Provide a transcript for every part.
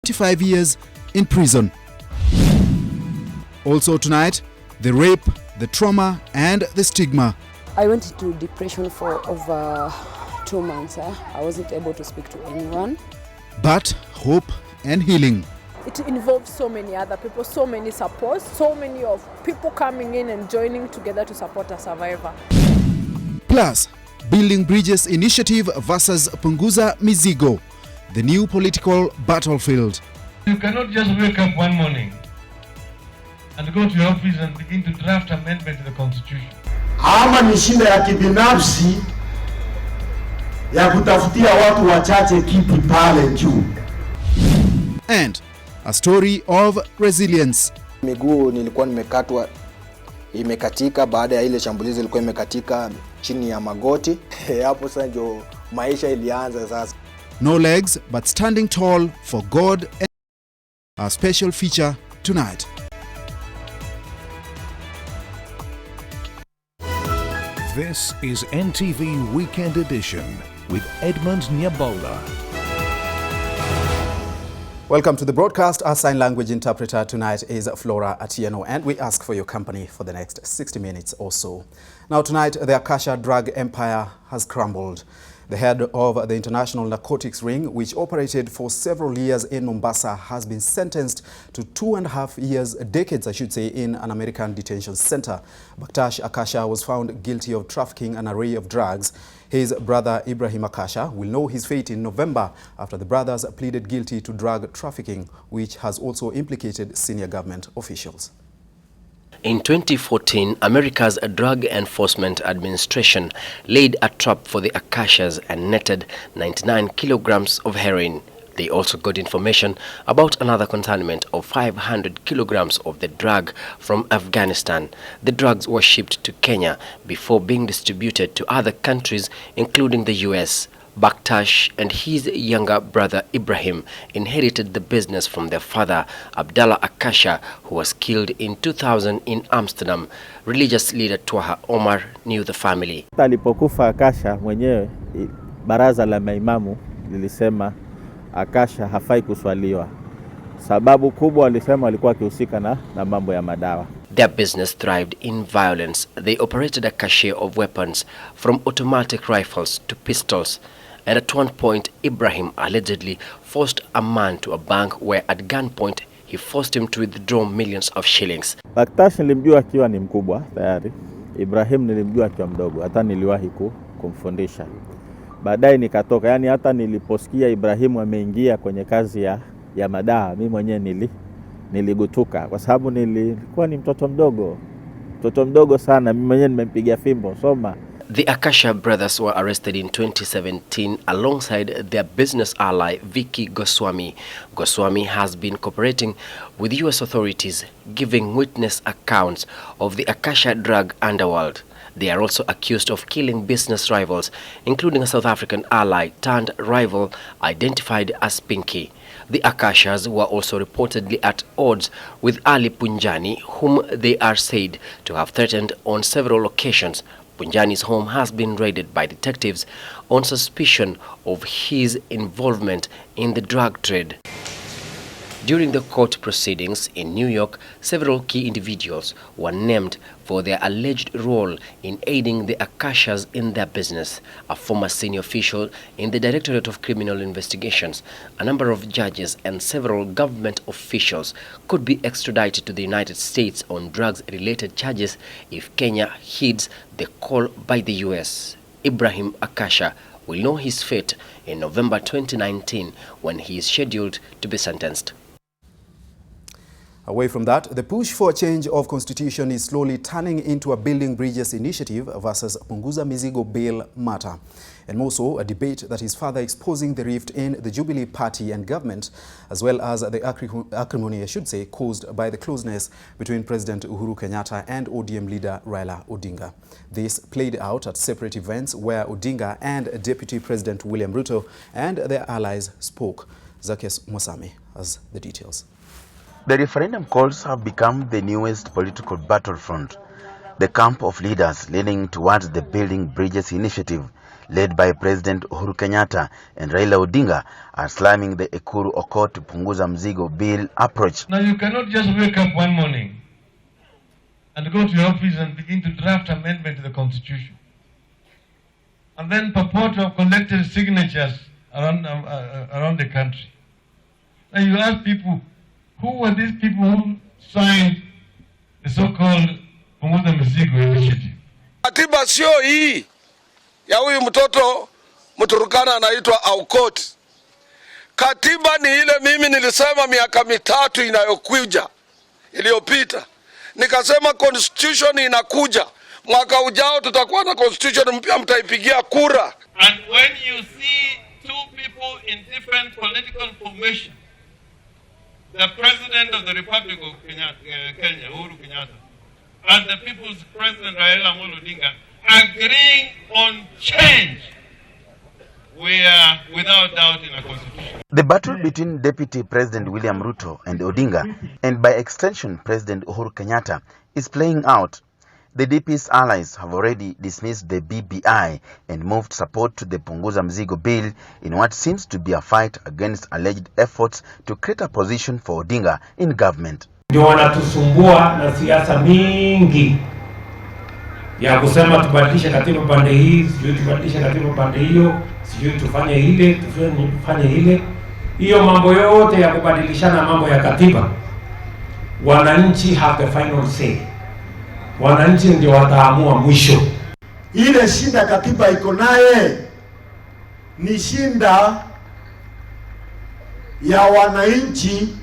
25 years in prison. Also tonight, the rape, the trauma and the stigma. I went into depression for over 2 months. I wasn't able to speak to anyone. But hope and healing. It involves so many other people, so many supports, so many of people coming in and joining together to support a survivor. Plus, Building Bridges Initiative versus Punguza Mizigo, the new political battlefield. You cannot just wake up one morning and go to your office and begin to draft amendment to the constitution. Ama ni shida ya kibinafsi ya kutafutia watu wachache kiti pale juu. And a story of resilience. Miguu nilikuwa nimekatwa, imekatika baada ya ile shambulizi, ilikuwa imekatika chini ya magoti. Hapo sasa ndio maisha ilianza sasa. No legs but standing tall for God. A special feature tonight. This is NTV Weekend Edition with Edmond Nyabola. Welcome to the broadcast. Our sign language interpreter tonight is Flora Atieno, and we ask for your company for the next 60 minutes or so. Now tonight, the Akasha drug empire has crumbled. The head of the international narcotics ring, which operated for several years in Mombasa, has been sentenced to 2.5 years, decades I should say, in an American detention center. Bakhtash Akasha was found guilty of trafficking an array of drugs. His brother Ibrahim Akasha will know his fate in November after the brothers pleaded guilty to drug trafficking, which has also implicated senior government officials. In 2014, America's Drug Enforcement Administration laid a trap for the Akashas and netted 99 kilograms of heroin. They also got information about another consignment of 500 kilograms of the drug from Afghanistan. The drugs were shipped to Kenya before being distributed to other countries, including the US. Bakhtash and his younger brother Ibrahim inherited the business from their father, Abdallah Akasha, who was killed in 2000 in Amsterdam. Religious leader Twaha Omar knew the family. Alipokufa Akasha mwenyewe, baraza la maimamu lilisema Akasha hafai kuswaliwa. Sababu kubwa walisema alikuwa akihusika na mambo ya madawa. Their business thrived in violence. They operated a cache of weapons, from automatic rifles to pistols. And at one point, Ibrahim allegedly forced a man to a bank where at gunpoint he forced him to withdraw millions of shillings. Bakhtash nilimjua akiwa ni mkubwa tayari. Ibrahim nilimjua akiwa mdogo, hata niliwahi kumfundisha. Baadaye nikatoka, yani hata niliposikia Ibrahim ameingia kwenye kazi ya madawa, mimi mwenyewe niligutuka kwa sababu nilikuwa ni mtoto mdogo sana. Mimi mwenyewe nimempigia fimbo soma. The Akasha brothers were arrested in 2017 alongside their business ally Vicky Goswami. Goswami has been cooperating with US authorities, giving witness accounts of the Akasha drug underworld. They are also accused of killing business rivals, including a South African ally turned rival identified as Pinky. The Akashas were also reportedly at odds with Ali Punjani, whom they are said to have threatened on several occasions. Punjani's home has been raided by detectives on suspicion of his involvement in the drug trade. During the court proceedings in New York, several key individuals were named for their alleged role in aiding the Akashas in their business. A former senior official in the Directorate of Criminal Investigations, a number of judges and several government officials could be extradited to the United States on drugs-related charges if Kenya heeds the call by the US. Ibrahim Akasha will know his fate in November 2019 when he is scheduled to be sentenced. Away from that, the push for a change of constitution is slowly turning into a Building Bridges initiative versus Punguza Mizigo bail matter. And more so, a debate that is further exposing the rift in the Jubilee Party and government, as well as the acrimony, I should say, caused by the closeness between President Uhuru Kenyatta and ODM leader Raila Odinga. This played out at separate events where Odinga and Deputy President William Ruto and their allies spoke. Zacchaeus Mosame has the details. The referendum calls have become the newest political battlefront. The camp of leaders leaning towards the Building Bridges initiative led by President Uhuru Kenyatta and Raila Odinga, are slamming the Ekuru Okot Punguza Mzigo bill approach. Now you cannot just wake up one morning and go to your office and begin to draft amendment to the Constitution, and then purport to have collected signatures around the country. And you ask people, who were these people who signed the so-called Punguza Mzigo initiative? Katiba sio hii ya huyu mtoto Mturukana anaitwa Aukot. Katiba ni ile mimi nilisema miaka mitatu inayokuja iliyopita. Nikasema constitution inakuja. Mwaka ujao tutakuwa na constitution mpya, mtaipigia kura. And when you see two people in different political formation, the President of the Republic of Kenya, Uhuru Kenyatta, and the People's President Raila Odinga agreeing on change, we are without doubt in a constitution. The battle between Deputy President William Ruto and Odinga, and by extension President Uhuru Kenyatta, is playing out. The DP's allies have already dismissed the BBI and moved support to the Punguza Mzigo bill in what seems to be a fight against alleged efforts to create a position for Odinga in government. Ndio wanatusumbua na siasa mingi ya kusema tubadilishe katiba pande hii, sijui tubadilishe katiba pande hiyo, sijui tufanye ile, tufanye ile. Hiyo mambo yote ya kubadilishana mambo ya katiba, wananchi have the final say. Wananchi ndio wataamua mwisho. Ile shinda katiba iko naye ni shinda ya wananchi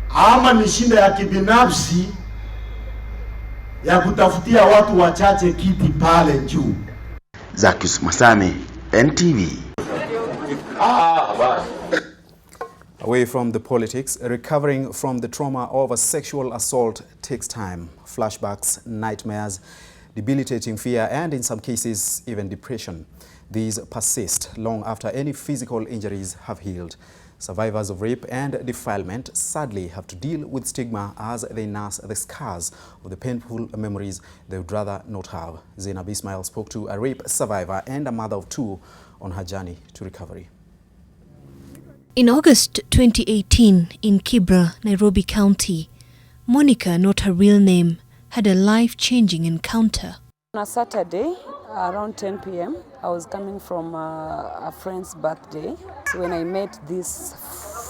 ama ni shinda ya kibinafsi ya kutafutia watu wachache kiti pale juu. Zakis Masame, NTV. Away from the politics, recovering from the trauma of a sexual assault takes time. Flashbacks, nightmares, debilitating fear, and in some cases, even depression. These persist long after any physical injuries have healed. Survivors of rape and defilement sadly have to deal with stigma as they nurse the scars of the painful memories they would rather not have. Zainab Ismail spoke to a rape survivor and a mother of two on her journey to recovery. In August 2018, in Kibra, Nairobi County, Monica, not her real name, had a life-changing encounter. On a Saturday, around 10 p.m., I was coming from a friend's birthday. So when I met these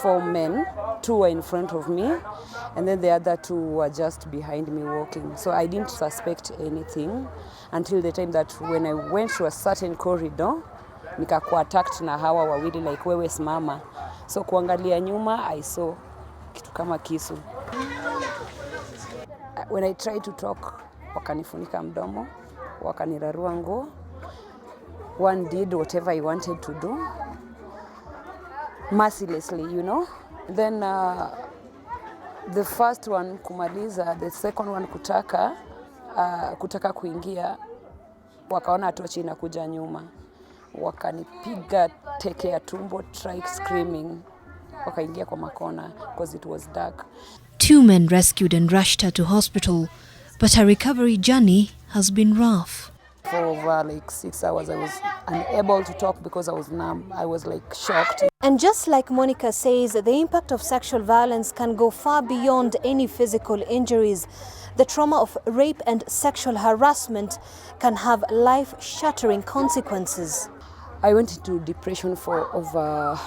four men, two were in front of me, and then the other two were just behind me walking. So I didn't suspect anything until the time that when I went to a certain corridor, nikakuwa attacked na hawa wawili like wewe simama. So kuangalia nyuma, I saw kitu kama kisu. When I tried to talk, wakanifunika mdomo, wakanirarua nguo. One did whatever he wanted to do, mercilessly, you know. Then the first one kumaliza, the second one kutaka kuingia, wakaona tochi inakuja nyuma. Wakanipiga teke ya tumbo, tried screaming. Wakaingia kwa makona because it was dark. Two men rescued and rushed her to hospital, but her recovery journey has been rough. For over like 6 hours, I was unable to talk because I was numb. I was like shocked. And just like Monica says, the impact of sexual violence can go far beyond any physical injuries. The trauma of rape and sexual harassment can have life-shattering consequences. I went into depression for over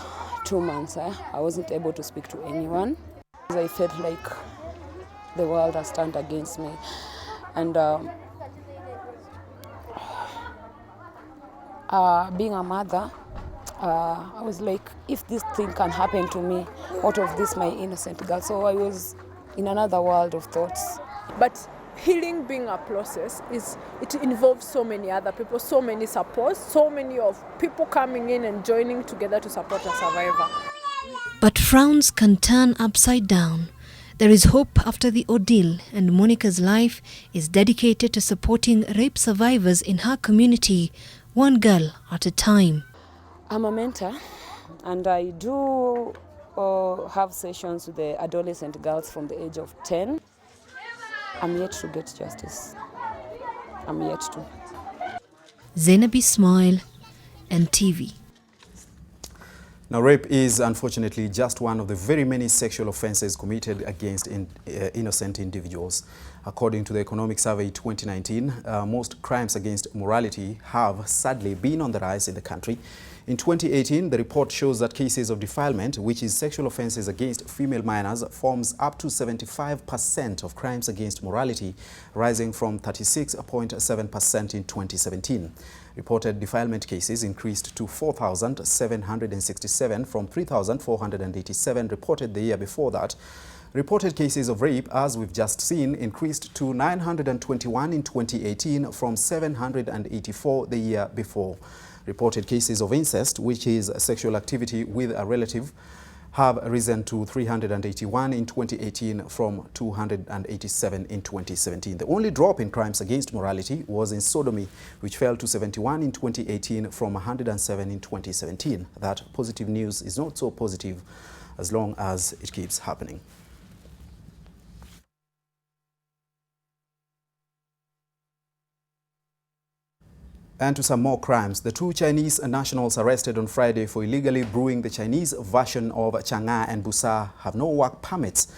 2 months. I wasn't able to speak to anyone. I felt like the world has turned against me. And being a mother, I was like, if this thing can happen to me, what of this, my innocent girl? So I was in another world of thoughts. But healing being a process, it involves so many other people, so many supports, so many of people coming in and joining together to support a survivor. But frowns can turn upside down. There is hope after the ordeal, and Monica's life is dedicated to supporting rape survivors in her community, one girl at a time. I'm a mentor, and I do have sessions with the adolescent girls from the age of 10. I'm yet to get justice. I'm yet to. Zainab Ismail, NTV. Now, rape is unfortunately just one of the very many sexual offences committed against innocent individuals. According to the Economic Survey 2019, most crimes against morality have sadly been on the rise in the country. In 2018, the report shows that cases of defilement, which is sexual offences against female minors, forms up to 75% of crimes against morality, rising from 36.7% in 2017. Reported defilement cases increased to 4,767 from 3,487 reported the year before that. Reported cases of rape, as we've just seen, increased to 921 in 2018 from 784 the year before. Reported cases of incest, which is sexual activity with a relative, have risen to 381 in 2018 from 287 in 2017. The only drop in crimes against morality was in sodomy, which fell to 71 in 2018 from 107 in 2017. That positive news is not so positive as long as it keeps happening. And to some more crimes, the two Chinese nationals arrested on Friday for illegally brewing the Chinese version of Chang'an and Busa have no work permits.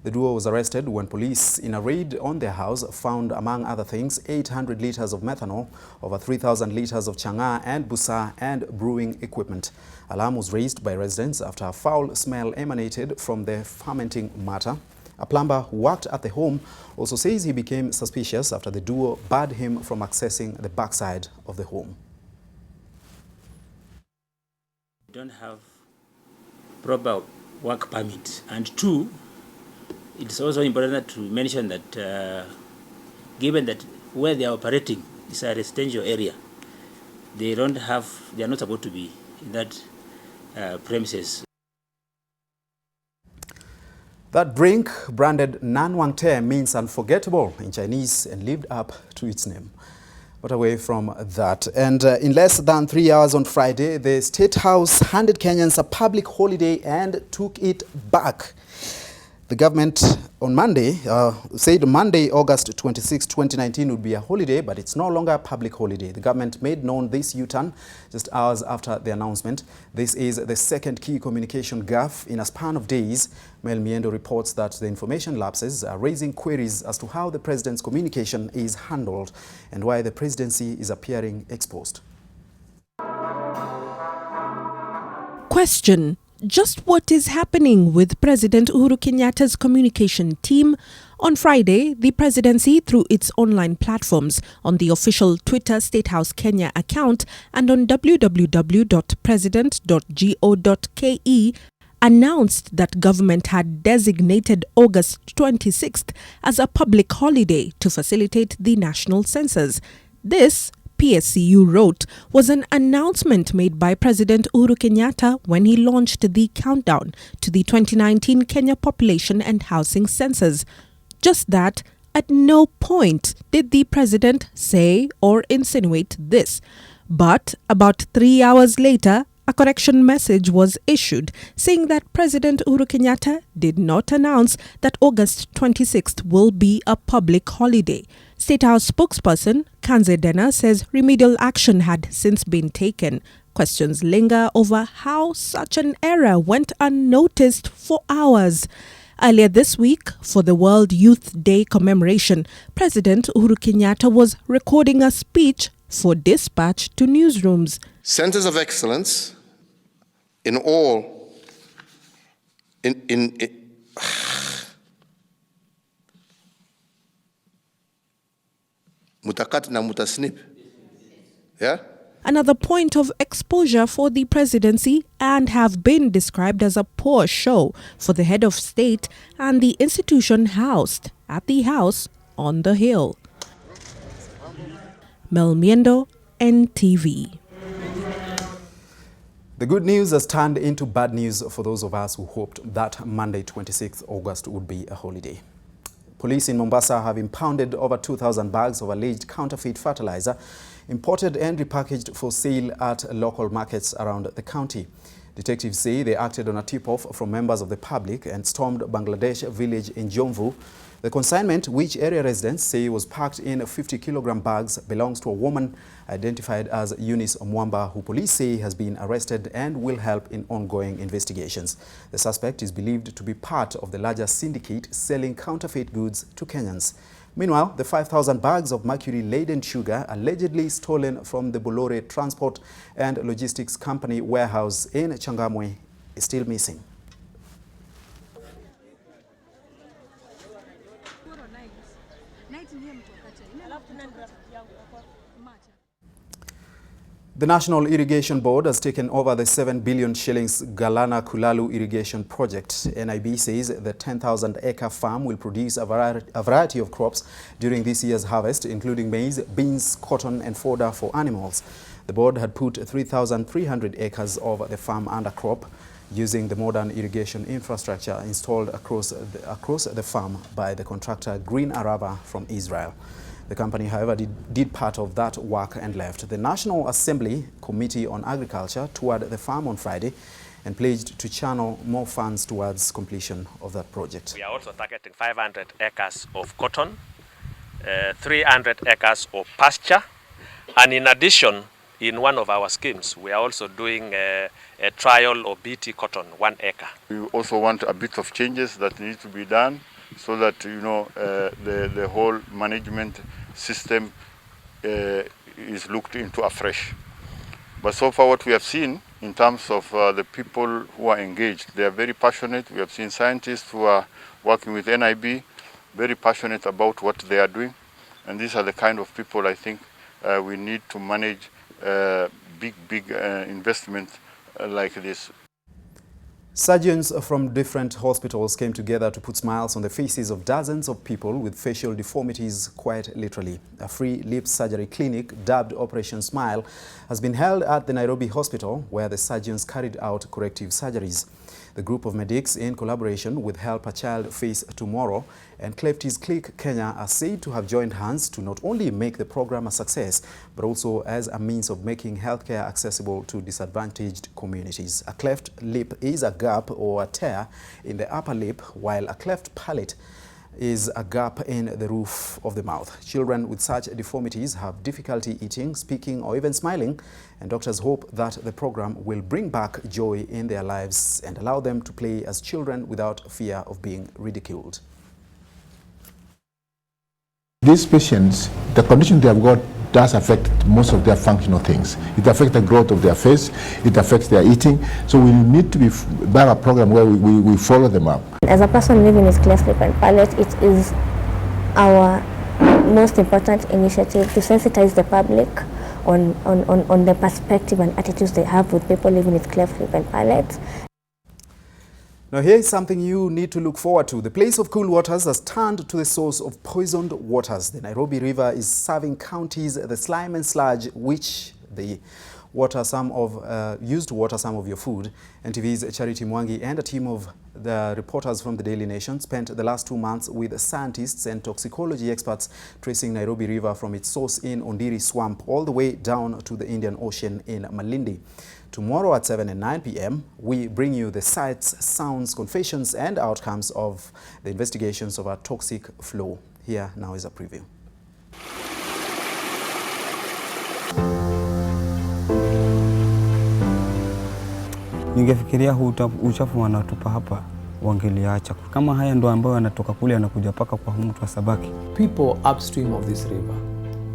The duo was arrested when police, in a raid on their house, found, among other things, 800 litres of methanol, over 3,000 litres of Chang'an and Busa, and brewing equipment. Alarm was raised by residents after a foul smell emanated from the fermenting matter. A plumber who worked at the home also says he became suspicious after the duo barred him from accessing the backside of the home. We don't have proper work permit. And two, it's also important to mention that given that where they are operating is a residential area, they are not supposed to be in that premises. That drink, branded Nan Wang Te, means unforgettable in Chinese and lived up to its name. But away from that, and in less than 3 hours on Friday, the State House handed Kenyans a public holiday and took it back. The government on Monday said Monday, August 26, 2019 would be a holiday, but it's no longer a public holiday. The government made known this U-turn just hours after the announcement. This is the second key communication gaffe in a span of days. Mel Miendo reports that the information lapses are raising queries as to how the president's communication is handled and why the presidency is appearing exposed. Question: just what is happening with President Uhuru Kenyatta's communication team? On Friday, the presidency, through its online platforms on the official Twitter State House Kenya account and on www.president.go.ke, announced that government had designated August 26th as a public holiday to facilitate the national census. This, PSCU wrote, was an announcement made by President Uhuru Kenyatta when he launched the countdown to the 2019 Kenya Population and Housing Census. Just that, at no point did the president say or insinuate this. But about 3 hours later, a correction message was issued saying that President Uhuru Kenyatta did not announce that August 26th will be a public holiday. State House spokesperson Kanze Dena says remedial action had since been taken. Questions linger over how such an error went unnoticed for hours. Earlier this week, for the World Youth Day commemoration, President Uhuru Kenyatta was recording a speech for dispatch to newsrooms. Centers of excellence in all, mutakat na mutasnip, yeah? Another point of exposure for the presidency and have been described as a poor show for the head of state and the institution housed at the House on the Hill. Mel Miendo, NTV. The good news has turned into bad news for those of us who hoped that Monday, 26th August would be a holiday. Police in Mombasa have impounded over 2,000 bags of alleged counterfeit fertilizer imported and repackaged for sale at local markets around the county. Detectives say they acted on a tip-off from members of the public and stormed Bangladesh village in Jomvu. The consignment, which area residents say was packed in 50-kilogram bags, belongs to a woman identified as Eunice Mwamba, who police say has been arrested and will help in ongoing investigations. The suspect is believed to be part of the larger syndicate selling counterfeit goods to Kenyans. Meanwhile, the 5,000 bags of mercury-laden sugar allegedly stolen from the Bolore Transport and Logistics Company warehouse in Changamwe is still missing. The National Irrigation Board has taken over the 7 billion shillings Galana Kulalu irrigation project. NIB says the 10,000-acre farm will produce a variety of crops during this year's harvest, including maize, beans, cotton and fodder for animals. The board had put 3,300 acres of the farm under crop, using the modern irrigation infrastructure installed across the farm by the contractor Green Arava from Israel. The company, however, did part of that work and left. The National Assembly Committee on Agriculture toured the farm on Friday and pledged to channel more funds towards completion of that project. We are also targeting 500 acres of cotton, 300 acres of pasture, and in addition, in one of our schemes, we are also doing a trial of BT cotton, 1 acre. We also want a bit of changes that need to be done so that, the whole management system is looked into afresh. But so far what we have seen in terms of the people who are engaged, they are very passionate. We have seen scientists who are working with NIB, very passionate about what they are doing. And these are the kind of people I think we need to manage big investment like this. Surgeons from different hospitals came together to put smiles on the faces of dozens of people with facial deformities, quite literally. A free lip surgery clinic, dubbed Operation Smile, has been held at the Nairobi Hospital, where the surgeons carried out corrective surgeries. The group of medics, in collaboration with Help a Child Face Tomorrow and Clefties Click Kenya, are said to have joined hands to not only make the program a success, but also as a means of making healthcare accessible to disadvantaged communities. A cleft lip is a gap or a tear in the upper lip, while a cleft palate is a gap in the roof of the mouth. Children with such deformities have difficulty eating, speaking, or even smiling, and doctors hope that the program will bring back joy in their lives and allow them to play as children without fear of being ridiculed. These patients, the condition they have got does affect most of their functional things. It affects the growth of their face, it affects their eating, so we need to have a program where we follow them up. As a person living with cleft lip and palate, it is our most important initiative to sensitize the public on the perspective and attitudes they have with people living with cleft lip and palate. Now here is something you need to look forward to. The place of cool waters has turned to the source of poisoned waters. The Nairobi River is serving counties the slime and sludge which the used to water some of your food. NTV's Charity Mwangi and a team of the reporters from the Daily Nation spent the last 2 months with scientists and toxicology experts tracing Nairobi River from its source in Ondiri Swamp all the way down to the Indian Ocean in Malindi. Tomorrow at 7 and 9 p.m., we bring you the sights, sounds, confessions, and outcomes of the investigations of our toxic flow. Here now is a preview. Ningefikiria huu uchafu wanatupa hapa wangeliacha. Kama haya ndo ambayo yanatoka kule yanakuja paka kwa humu mtu wa Sabaki. People upstream of this river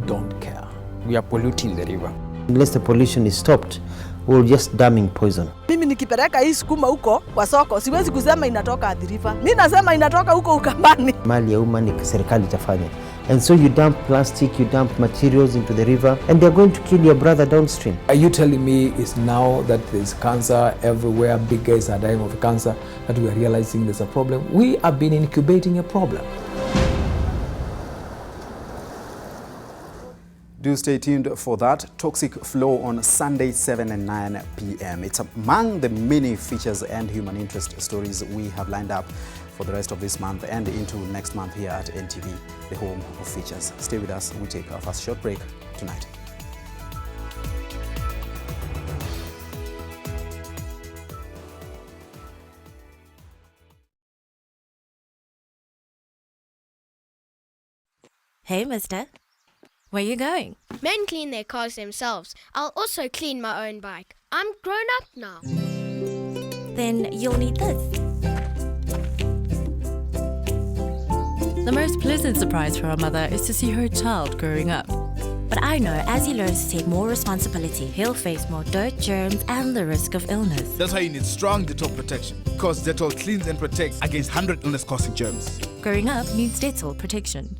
don't care. We are polluting the river. Unless the pollution is stopped, we're just damming poison. Mimi nikipeleka hii sukuma huko kwa soko, siwezi kusema inatoka Athi River. Mimi nasema inatoka huko Ukambani. Mali ya umma ni serikali itafanya. And so you dump plastic, you dump materials into the river, and they're going to kill your brother downstream. Are you telling me it's now that there's cancer everywhere, big guys are dying of cancer, that we are realizing there's a problem? We have been incubating a problem. Do stay tuned for that toxic flow on Sunday 7 and 9 p.m. It's among the many features and human interest stories we have lined up for the rest of this month and into next month here at NTV, the home of features. Stay with us. We take our first short break tonight. Hey, mister. Where you going? Men clean their cars themselves. I'll also clean my own bike. I'm grown up now. Then you'll need this. The most pleasant surprise for a mother is to see her child growing up. But I know as he learns to take more responsibility, he'll face more dirt, germs, and the risk of illness. That's why you need strong Dettol protection, because Dettol cleans and protects against 100 illness-causing germs. Growing up needs Dettol protection.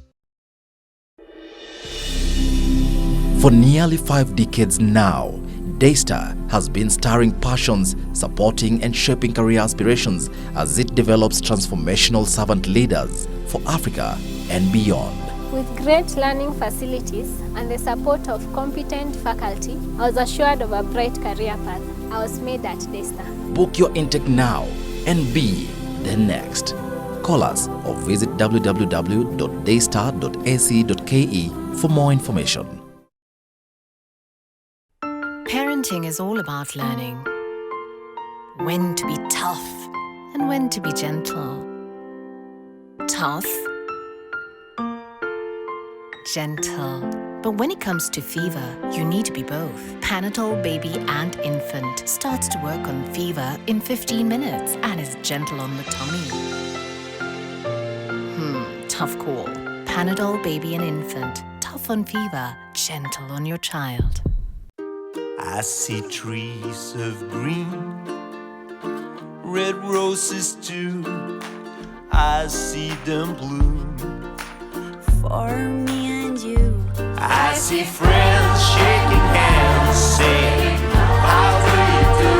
For nearly 5 decades now, Daystar has been stirring passions, supporting and shaping career aspirations as it develops transformational servant leaders for Africa and beyond. With great learning facilities and the support of competent faculty, I was assured of a bright career path. I was made at Daystar. Book your intake now and be the next. Call us or visit www.daystar.ac.ke for more information. Parenting is all about learning when to be tough and when to be gentle. Tough, gentle. But when it comes to fever, you need to be both. Panadol Baby and Infant starts to work on fever in 15 minutes and is gentle on the tummy. Tough call. Panadol Baby and Infant. Tough on fever, gentle on your child. I see trees of green, red roses too. I see them bloom for me and you. I see friends shaking hands, saying, how do you do?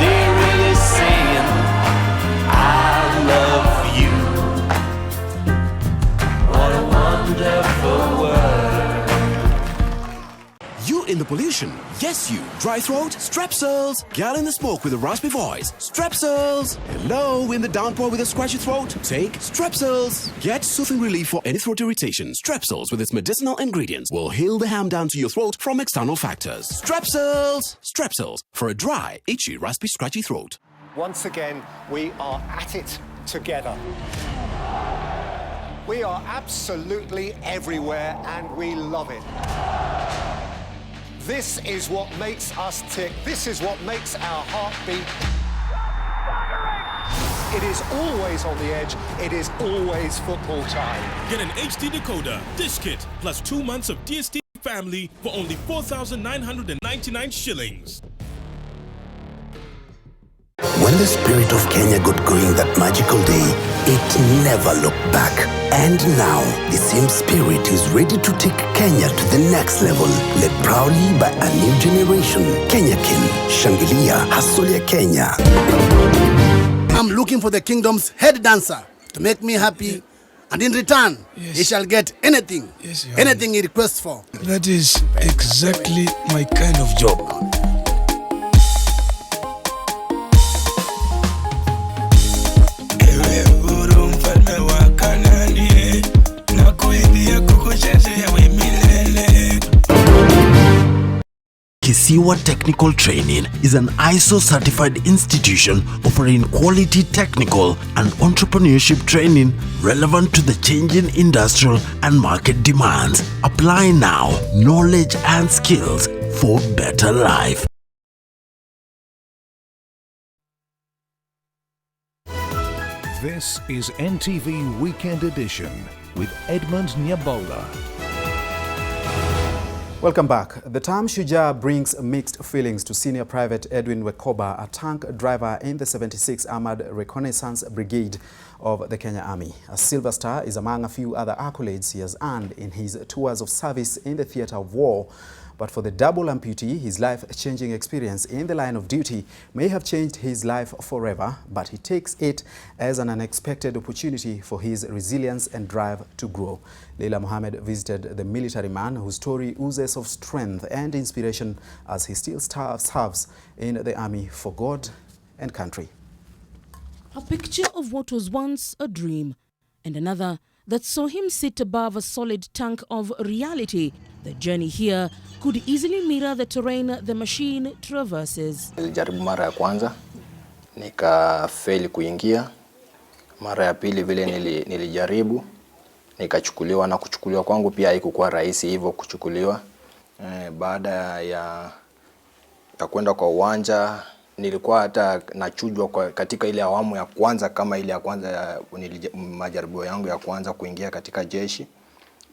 They're really saying, I love you. What a wonderful world. You in the pollution? Yes, you. Dry throat? Strepsils. Gal in the smoke with a raspy voice? Strepsils. Hello, in the downpour with a scratchy throat? Take Strepsils. Get soothing relief for any throat irritation. Strepsils with its medicinal ingredients will heal the harm done to your throat from external factors. Strepsils. Strepsils for a dry, itchy, raspy, scratchy throat. Once again, we are at it together. We are absolutely everywhere and we love it. This is what makes us tick. This is what makes our heart beat. It is always on the edge. It is always football time. Get an HD decoder, dish kit, plus 2 months of DSTV family for only 4,999 shillings. When the spirit of Kenya got going that magical day, it never looked back. And now, the same spirit is ready to take Kenya to the next level, led proudly by a new generation. Kenya King, Shangilia, Hustler Kenya. I'm looking for the kingdom's head dancer to make me happy, and in return, he shall get anything, anything he requests for. That is exactly my kind of job. Kisiwa Technical Training is an ISO-certified institution offering quality technical and entrepreneurship training relevant to the changing industrial and market demands. Apply now. Knowledge and skills for better life. This is NTV Weekend Edition with Edmond Nyabola. Welcome back. The term Shujaa brings mixed feelings to Senior Private Edwin Wekoba, a tank driver in the 76th Armored Reconnaissance Brigade of the Kenya Army. A Silver Star is among a few other accolades he has earned in his tours of service in the theatre of war. But for the double amputee, his life-changing experience in the line of duty may have changed his life forever, but he takes it as an unexpected opportunity for his resilience and drive to grow. Leila Mohammed visited the military man whose story oozes of strength and inspiration as he still serves in the army for God and country. A picture of what was once a dream, and another that saw him sit above a solid tank of reality. The journey here could easily mirror the terrain the machine traverses. Nilijaribu mara ya kwanza, nikafeli kuingia. Mara ya pili vile nilijaribu, nikachukuliwa, na kuchukuliwa kwangu pia haikuwa rahisi hivyo kuchukuliwa. Baada ya kwenda kwa uwanja, nilikuwa hata nachujwa katika ile awamu ya kwanza, kama ile ya kwanza ya majaribio yangu ya kwanza kuingia katika jeshi.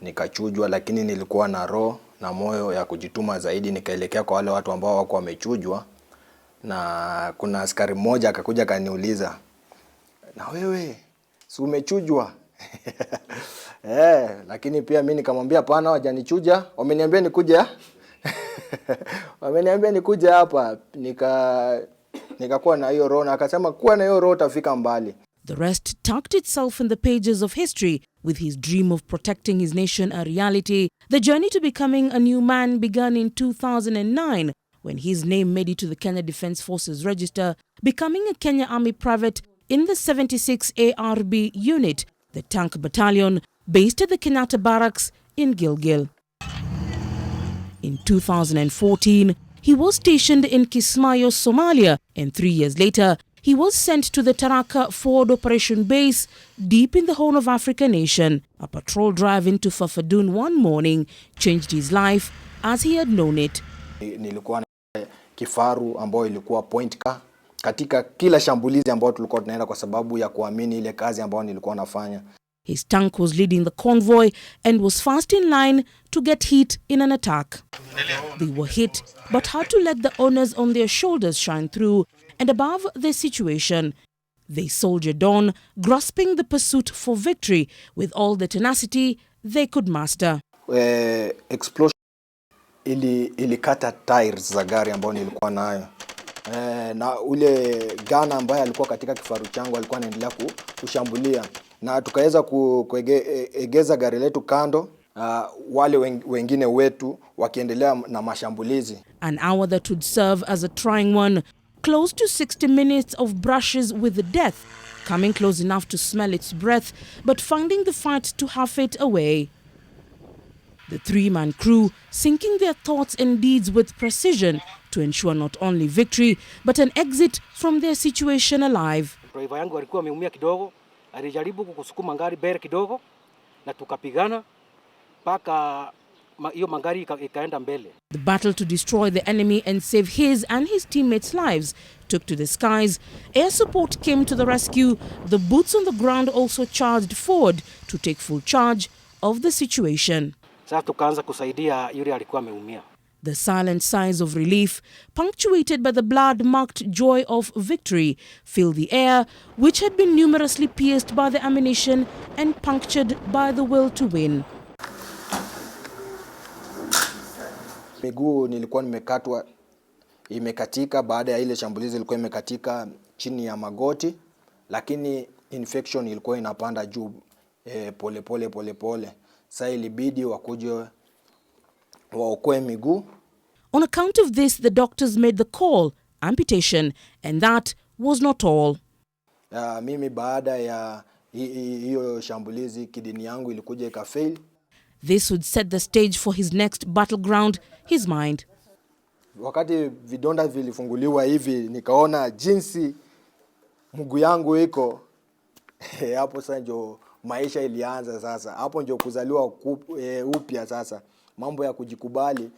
Nikachujwa, lakini nilikuwa na roho na moyo ya kujituma zaidi. Nikaelekea kwa wale watu ambao wako wamechujwa, na kuna askari mmoja akakuja akaniuliza, na wewe si umechujwa? Lakini pia mimi nikamwambia hapana, hawajanichuja, wameniambia nikuje wameniambia nikuje hapa. Nikakuwa na hiyo roho, na akasema kuwa na hiyo roho utafika mbali. The rest tucked itself in the pages of history. With his dream of protecting his nation a reality, the journey to becoming a new man began in 2009 when his name made it to the Kenya Defence Forces Register, becoming a Kenya Army private in the 76 ARB unit, the tank battalion based at the Kenyatta Barracks in Gilgil. In 2014, he was stationed in Kismayo, Somalia, and 3 years later, he was sent to the Taraka Forward Operation Base deep in the Horn of Africa nation. A patrol drive into Fafadoon one morning changed his life as he had known it. Nilikuwa na kifaru ambayo ilikuwa point ka katika kila shambulizi ambayo tulikuwa tunaenda, kwa sababu ya kuamini ile kazi ambayo nilikuwa nafanya. His tank was leading the convoy and was first in line to get hit in an attack. They were hit but had to let the owners on their shoulders shine through and above their situation. They soldiered on, grasping the pursuit for victory with all the tenacity they could master. Explosion ilikata tires za gari ambayo nilikuwa nayo. Na ule Gana ambaye alikuwa katika kifaru changu alikuwa anaendelea kushambulia, na tukaweza kuegeza gari letu kando, wale wengine wetu wakiendelea na mashambulizi. An hour that would serve as a trying one, close to 60 minutes of brushes with death, coming close enough to smell its breath, but finding the fight to have it away. The three-man crew syncing their thoughts and deeds with precision to ensure not only victory, but an exit from their situation alive. Driver yangu alikuwa ameumia kidogo, alijaribu kusukuma gari mbele kidogo, na tukapigana mpaka hiyo magari ikaenda mbele. The battle to destroy the enemy and save his and his teammates' lives took to the skies. Air support came to the rescue. The boots on the ground also charged forward to take full charge of the situation. Sasa tukaanza kusaidia yule alikuwa ameumia. The silent sighs of relief, punctuated by the blood-marked joy of victory, filled the air, which had been numerously pierced by the ammunition and punctured by the will to win. Miguu nilikuwa nimekatwa, imekatika baada ya ile shambulizi, ilikuwa imekatika chini ya magoti, lakini infection ilikuwa inapanda juu pole. Sasa ilibidi wakuje waokoe miguu. On account of this, the doctors made the call, amputation, and that was not all. Mimi baada ya hiyo shambulizi kidini yangu ilikuja ikafail. This would set the stage for his next battleground, his mind. Wakati vidonda vilifunguliwa hivi, nikaona jinsi mguu yangu iko. Hapo sasa ndio maisha ilianza sasa. Hapo ndio kuzaliwa upya sasa. Mambo ya kujikubali.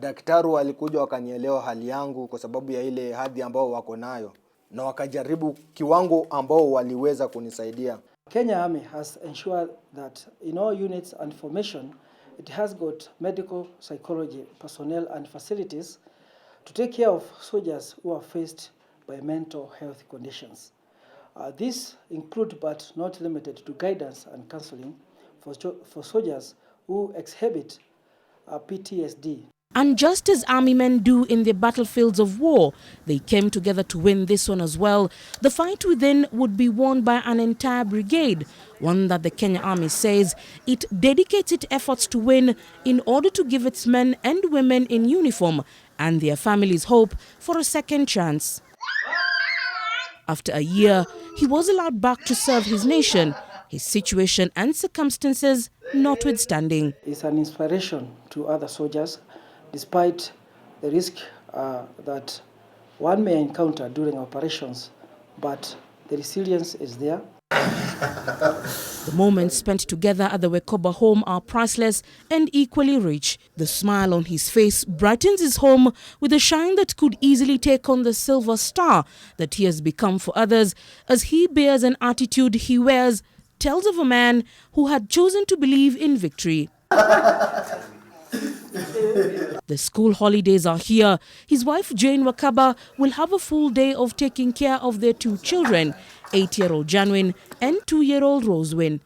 Daktari walikuja wakanielewa hali yangu kwa sababu ya ile hadhi ambao wako nayo, na wakajaribu kiwango ambao waliweza kunisaidia. Kenya Army has ensured that in all units and formation it has got medical, psychology, personnel and facilities to take care of soldiers who are faced by mental health conditions. These include but not limited to guidance and counseling for soldiers who exhibit PTSD. And just as army men do in their battlefields of war, they came together to win this one as well. The fight within would be won by an entire brigade, one that the Kenya Army says it dedicates its efforts to win in order to give its men and women in uniform and their families hope for a second chance. After a year, he was allowed back to serve his nation, his situation and circumstances notwithstanding. It's an inspiration to other soldiers, despite the risk that one may encounter during operations, but the resilience is there. The moments spent together at the Wekoba home are priceless and equally rich. The smile on his face brightens his home with a shine that could easily take on the silver star that he has become for others, as he bears an attitude he wears tells of a man who had chosen to believe in victory. The school holidays are here. His wife Jane Wakaba will have a full day of taking care of their 2 children, 8-year-old Janwin and 2-year-old Rosewin.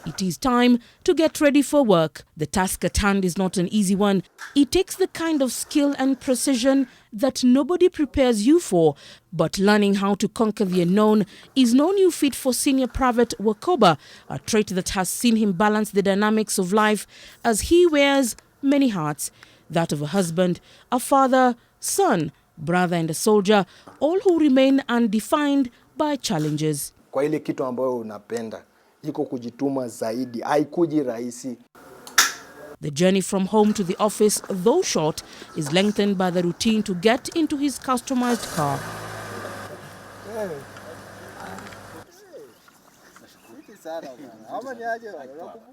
It is time to get ready for work. The task at hand is not an easy one. It takes the kind of skill and precision that nobody prepares you for. But learning how to conquer the unknown is no new feat for Senior Private Wakoba, a trait that has seen him balance the dynamics of life as he wears many hats. That of a husband, a father, son, brother and a soldier, all who remain undefined by challenges. Kwa ile kitu ambayo unapenda, iko kujituma zaidi, haikuji rahisi. The journey from home to the office, though short, is lengthened by the routine to get into his customized car.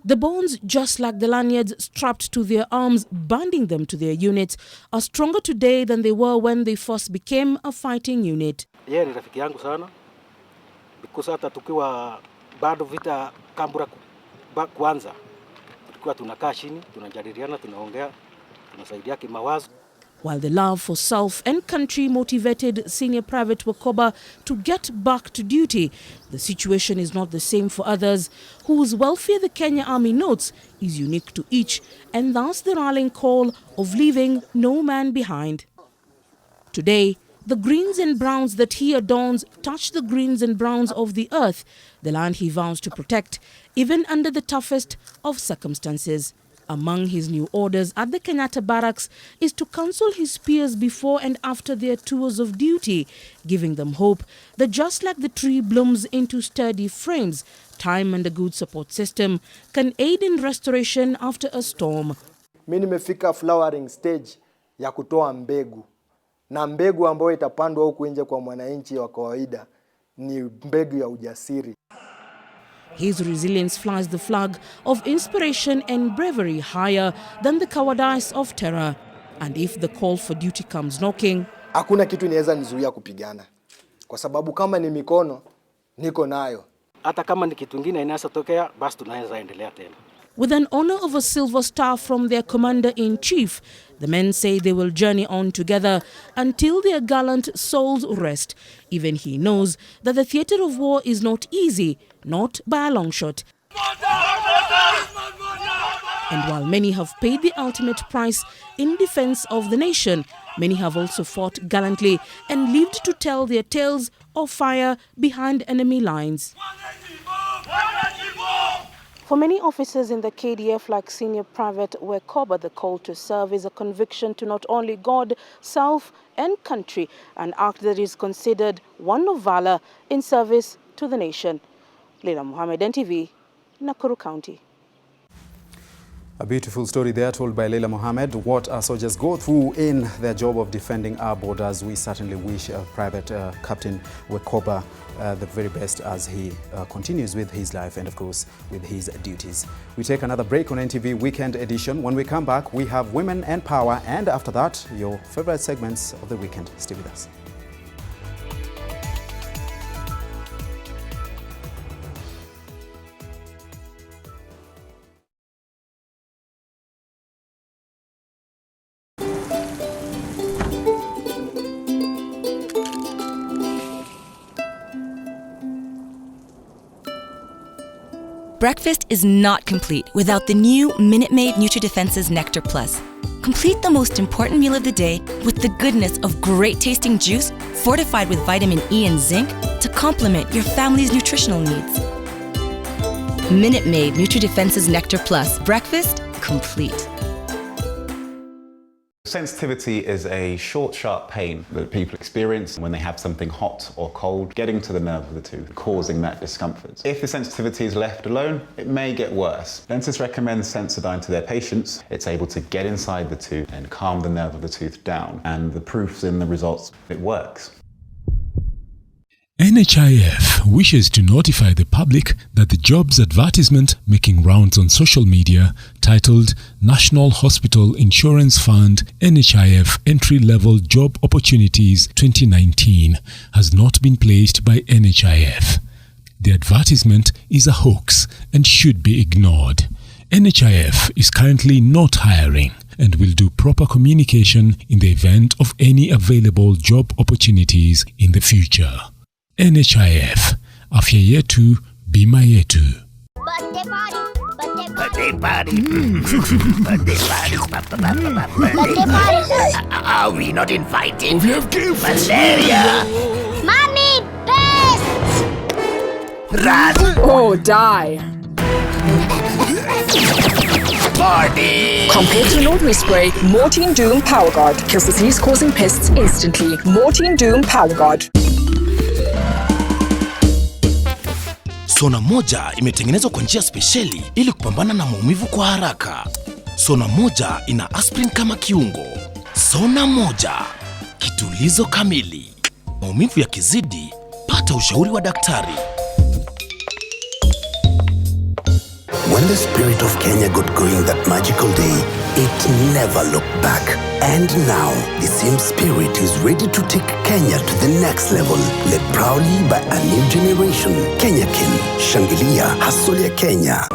The bonds, just like the lanyards strapped to their arms, binding them to their units, are stronger today than they were when they first became a fighting unit. Yeye ni rafiki yangu sana, because hata tukiwa bado vita Kambura kuanza, tulikuwa tunakaa chini, tunajadiliana, tunaongea, tunasaidia kimawazo. While the love for self and country motivated Senior Private Wakoba to get back to duty, the situation is not the same for others, whose welfare the Kenya Army notes is unique to each, and thus the rallying call of leaving no man behind. Today, the greens and browns that he adorns touch the greens and browns of the earth, the land he vows to protect, even under the toughest of circumstances. Among his new orders at the Kenyatta barracks is to counsel his peers before and after their tours of duty, giving them hope that just like the tree blooms into sturdy frames, time and a good support system can aid in restoration after a storm. Mimi nimefika flowering stage ya kutoa mbegu. Na mbegu ambayo itapandwa huku nje kwa mwananchi wa kawaida ni mbegu ya ujasiri. His resilience flies the flag of inspiration and bravery higher than the cowardice of terror. And if the call for duty comes knocking, hakuna kitu inaweza nizuia kupigana. Kwa sababu kama ni mikono, niko nayo. Hata kama ni kitu kingine inaweza tokea, basi tunaweza endelea tena. With an honor of a silver star from their commander-in-chief, the men say they will journey on together until their gallant souls rest. Even he knows that the theatre of war is not easy, not by a long shot. And while many have paid the ultimate price in defense of the nation, many have also fought gallantly and lived to tell their tales of fire behind enemy lines. For many officers in the KDF, like Senior Private Wakoba, the call to serve is a conviction to not only God, self and country, an act that is considered one of valor in service to the nation. Leila Mohammed, NTV, Nakuru County. A beautiful story there told by Leila Mohammed. What our soldiers go through in their job of defending our borders. We certainly wish Private Captain Wakoba the very best as he continues with his life and, of course, with his duties. We take another break on NTV Weekend Edition. When we come back, we have Women and Power, and after that, your favorite segments of the weekend. Stay with us. Breakfast is not complete without the new Minute Maid Nutri-Defense's Nectar Plus. Complete the most important meal of the day with the goodness of great-tasting juice fortified with vitamin E and zinc to complement your family's nutritional needs. Minute Maid Nutri-Defense's Nectar Plus. Breakfast complete. Sensitivity is a short, sharp pain that people experience when they have something hot or cold getting to the nerve of the tooth, causing that discomfort. If the sensitivity is left alone, it may get worse. Dentists recommend Sensodyne to their patients. It's able to get inside the tooth and calm the nerve of the tooth down, and the proof's in the results. It works. NHIF wishes to notify the public that the jobs advertisement making rounds on social media titled National Hospital Insurance Fund NHIF Entry-Level Job Opportunities 2019 has not been placed by NHIF. The advertisement is a hoax and should be ignored. NHIF is currently not hiring and will do proper communication in the event of any available job opportunities in the future. NHIF, Afya Yetu, Bima Yetu. Birthday party. Birthday party. Birthday party. Are we not invited? We have gifts. Malaria. Mommy, pests. Rat. Oh, die. Party. Compared to laundry spray, Mortein Doom Power Guard kills disease-causing pests instantly. Mortein Doom Power Guard. Sona moja imetengenezwa kwa njia spesheli ili kupambana na maumivu kwa haraka. Sona moja ina aspirin kama kiungo. Sona moja, kitulizo kamili. Maumivu yakizidi, pata ushauri wa daktari. When the spirit of Kenya got going that magical day, it never looked back. And now, the same spirit is ready to take Kenya to the next level, led proudly by a new generation. Kenya Kin, Shangilia, Hustle ya Kenya.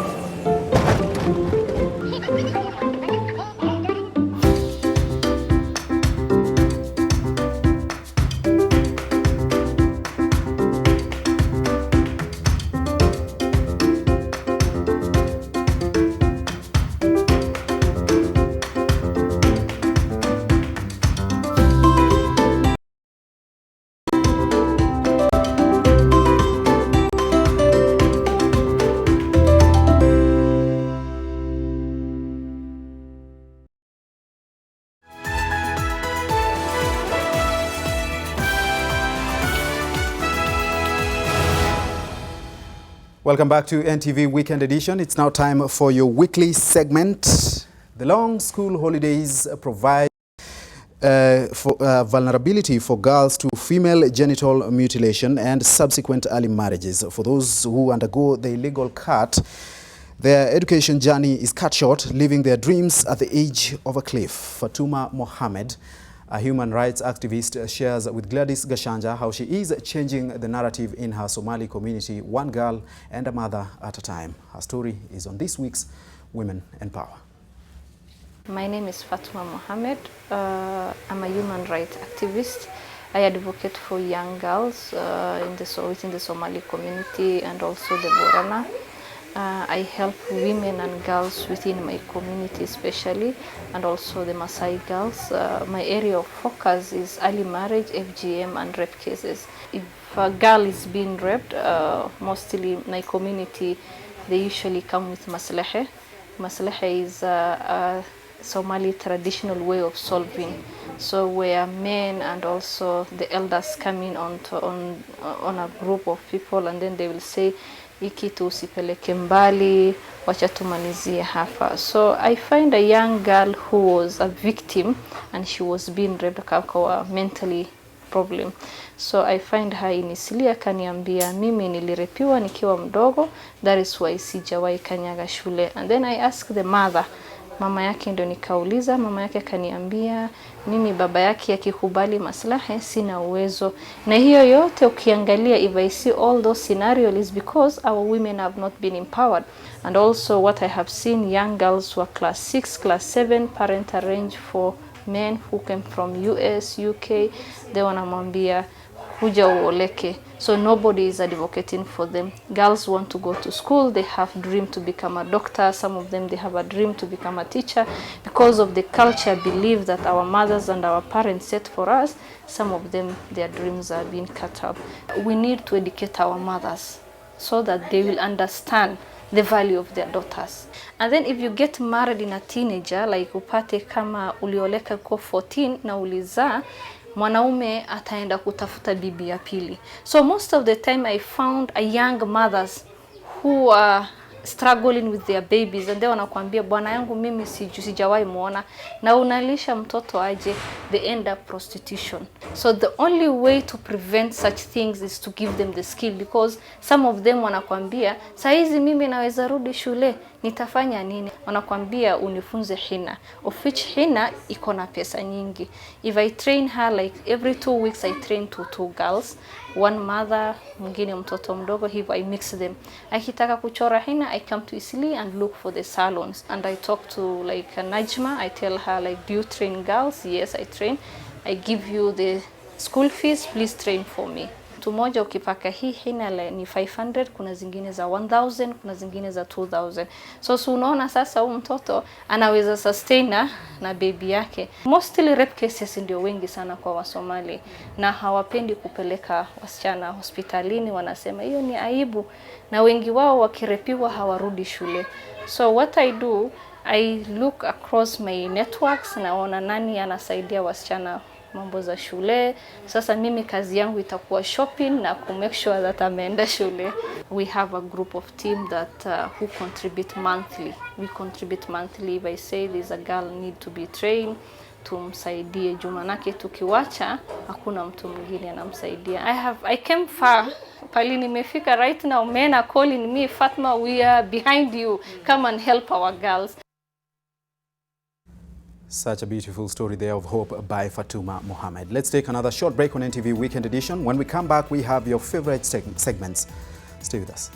Welcome back to NTV Weekend Edition. It's now time for your weekly segment. The long school holidays provide vulnerability for girls to female genital mutilation and subsequent early marriages. For those who undergo the illegal cut, their education journey is cut short, leaving their dreams at the edge of a cliff. Fatuma Mohammed, a human rights activist, shares with Gladys Gashanja how she is changing the narrative in her Somali community, one girl and a mother at a time. Her story is on this week's Women in Power. My name is Fatuma Mohammed. I'm a human rights activist. I advocate for young girls within the Somali community and also the Borana. I help women and girls within my community especially, and also the Maasai girls. My area of focus is early marriage, FGM and rape cases. If a girl is being raped, mostly in my community, they usually come with maslahe. Maslahe is a Somali traditional way of solving. So where men and also the elders come in on a group of people, and then they will say, iki tusipeleke mbali, wacha tumalizie hapa. So I find a young girl who was a victim and she was being raped, akawa mentally problem. So I find her initially, akaniambia mimi nilirepiwa nikiwa mdogo, that is why sijawahi kanyaga shule. And then I asked the mother, mama yake ndio nikauliza, mama yake kaniambia mimi baba yake akikubali maslaha sina uwezo. Na hiyo yote ukiangalia, if I see all those scenarios, is because our women have not been empowered. And also what I have seen, young girls who are class 6, class 7, parent arrange for men who came from US, UK, they wanamwambia huja uoleke. So nobody is advocating for them. Girls want to go to school, they have dream to become a doctor, some of them they have a dream to become a teacher. Because of the culture belief that our mothers and our parents set for us, some of them, their dreams are being cut up. We need to educate our mothers so that they will understand the value of their daughters. And then if you get married in a teenager, like upate kama ulioleka kwa 14 na ulizaa, mwanaume ataenda kutafuta bibi ya pili. So most of the time I found a young mothers who are struggling with their babies, and they wanakuambia bwana yangu mimi sijawahi muona, na unalisha mtoto aje, they end up prostitution. So the only way to prevent such things is to give them the skill, because some of them wanakuambia saizi mimi naweza rudi shule, nitafanya nini? Wanakuambia unifunze hina, of which hina iko na pesa nyingi. If I train her, like every 2 weeks I train two girls, one mother, mwingine mtoto mdogo, hivyo I mix them. Akitaka kuchora hina, I come to Isili and look for the salons, and I talk to like Najma. I tell her like, do you train girls? Yes, I train. I give you the school fees, please train for me. Mtu mmoja ukipaka hii hina ni 500, kuna zingine za 1000, kuna zingine za 2000. So unaona sasa huyu mtoto anaweza sustain na baby yake. Mostly rape cases ndio wengi sana kwa Wasomali, na hawapendi kupeleka wasichana hospitalini, wanasema hiyo ni aibu, na wengi wao wakirepiwa hawarudi shule. So what I do, I look across my networks, naona nani anasaidia wasichana mambo za shule. Sasa mimi kazi yangu itakuwa shopping na ku make sure that ameenda shule. We have a group of team that who contribute monthly. We contribute monthly. If I say there's a girl need to be trained, tumsaidie juu manake tukiwacha hakuna mtu mwingine anamsaidia. I came far. Pali nimefika right now, men are calling me, Fatma, we are behind you. Come and help our girls. Such a beautiful story there of hope by Fatuma Mohammed. Let's take another short break on NTV Weekend Edition. When we come back, we have your favorite segments. Stay with us.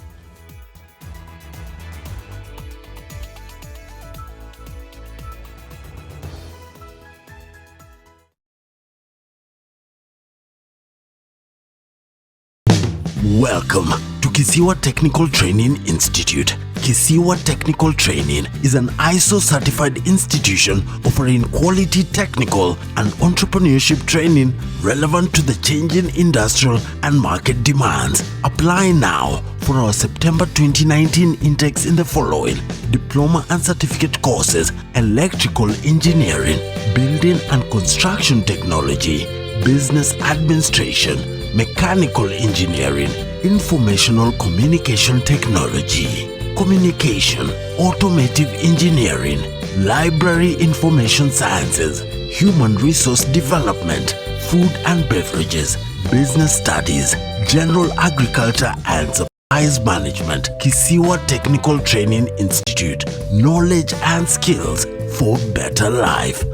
Welcome to Kisiwa Technical Training Institute. Kisiwa Technical Training is an ISO-certified institution offering quality technical and entrepreneurship training relevant to the changing industrial and market demands. Apply now for our September 2019 intakes in the following: diploma and certificate courses, electrical engineering, building and construction technology, business administration, mechanical engineering, informational communication technology, communication, automotive engineering, library information sciences, human resource development, food and beverages, business studies, general agriculture and supplies management. Kisiwa Technical Training Institute. Knowledge and skills for better life.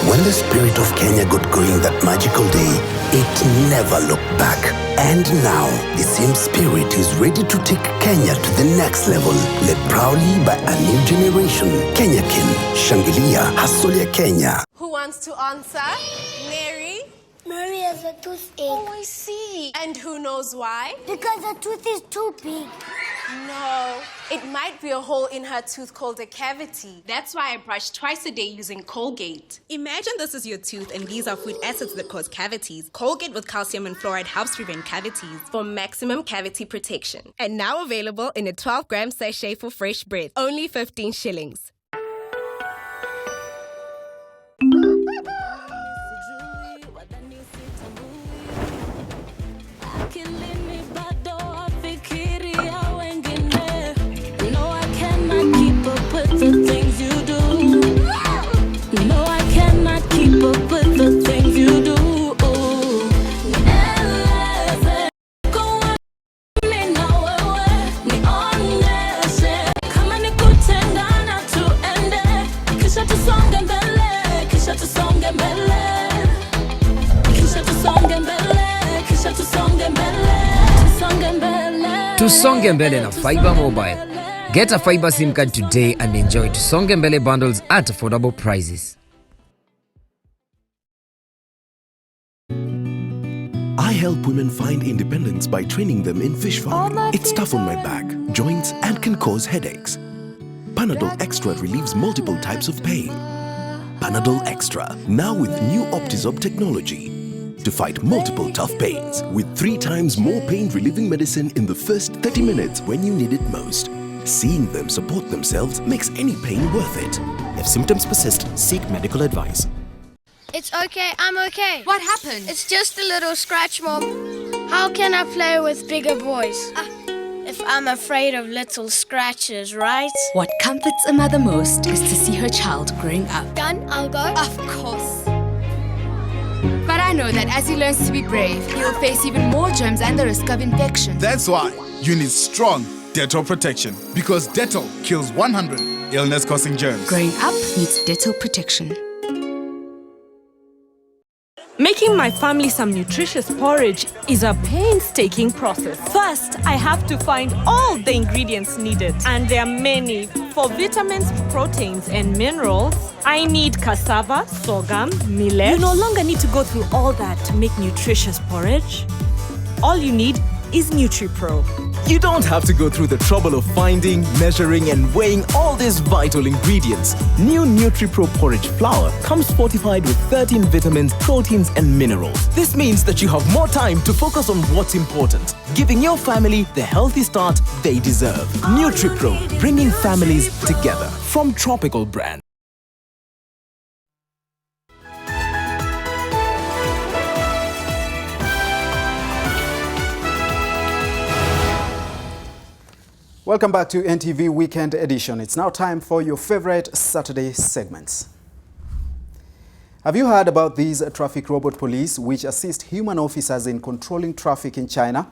When the spirit of Kenya got going that magical day, it never looked back. And now, the same spirit is ready to take Kenya to the next level, led proudly by a new generation. Kenya Kin, Shangilia, Hustler Kenya. Who wants to answer? Mary? Mary has a toothache. Oh, I see. And who knows why? Because her tooth is too big. No, it might be a hole in her tooth called a cavity. That's why I brush twice a day using Colgate. Imagine this is your tooth and these are food acids that cause cavities. Colgate with calcium and fluoride helps prevent cavities For maximum cavity protection. and now available in a 12-gram sachet for fresh breath. Only 15 shillings. Tusonge mbele na Fiber Mobile. Get a Fiber SIM card today and enjoy Tusonge mbele bundles at affordable prices. I help women find independence by training them in fish farming. It's tough on my back, joints, and can cause headaches. Panadol Extra relieves multiple types of pain. Panadol Extra, now with new Optizorb technology, to fight multiple tough pains with 3 times more pain-relieving medicine in the first 30 minutes when you need it most. Seeing them support themselves makes any pain worth it. If symptoms persist, seek medical advice. It's okay, I'm okay. What happened? It's just a little scratch, Mom. How can I play with bigger boys? If I'm afraid of little scratches, right? What comforts a mother most is to see her child growing up. Done, I'll go. Of course. But I know that as he learns to be brave, he'll face even more germs and the risk of infection. That's why you need strong Dettol protection, because Dettol kills 100 illness-causing germs. Growing up needs Dettol protection. Making my family some nutritious porridge is a painstaking process. First, I have to find all the ingredients needed, and there are many. For vitamins, proteins, and minerals, I need cassava, sorghum, millet. You no longer need to go through all that to make nutritious porridge. All you need is NutriPro. You don't have to go through the trouble of finding, measuring, and weighing all these vital ingredients. New NutriPro porridge flour comes fortified with 13 vitamins, proteins, and minerals. This means that you have more time to focus on what's important, giving your family the healthy start they deserve. NutriPro, bringing families together. From Tropical Brand. Welcome back to NTV Weekend Edition. It's now time for your favorite Saturday segments. Have you heard about these traffic robot police which assist human officers in controlling traffic in China?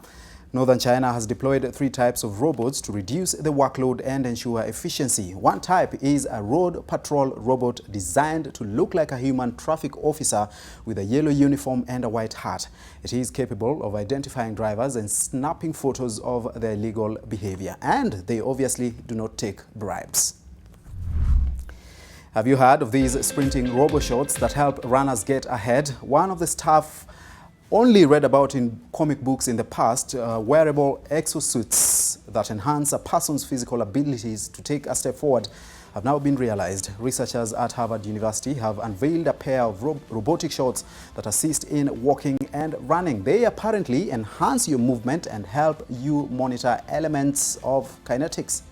Northern China has deployed 3 types of robots to reduce the workload and ensure efficiency. One type is a road patrol robot designed to look like a human traffic officer with a yellow uniform and a white hat. It is capable of identifying drivers and snapping photos of their illegal behavior. And they obviously do not take bribes. Have you heard of these sprinting robo-shots that help runners get ahead? One of the staff only read about in comic books in the past, wearable exosuits that enhance a person's physical abilities to take a step forward have now been realized. Researchers at Harvard University have unveiled a pair of robotic shorts that assist in walking and running. They apparently enhance your movement and help you monitor elements of kinetics.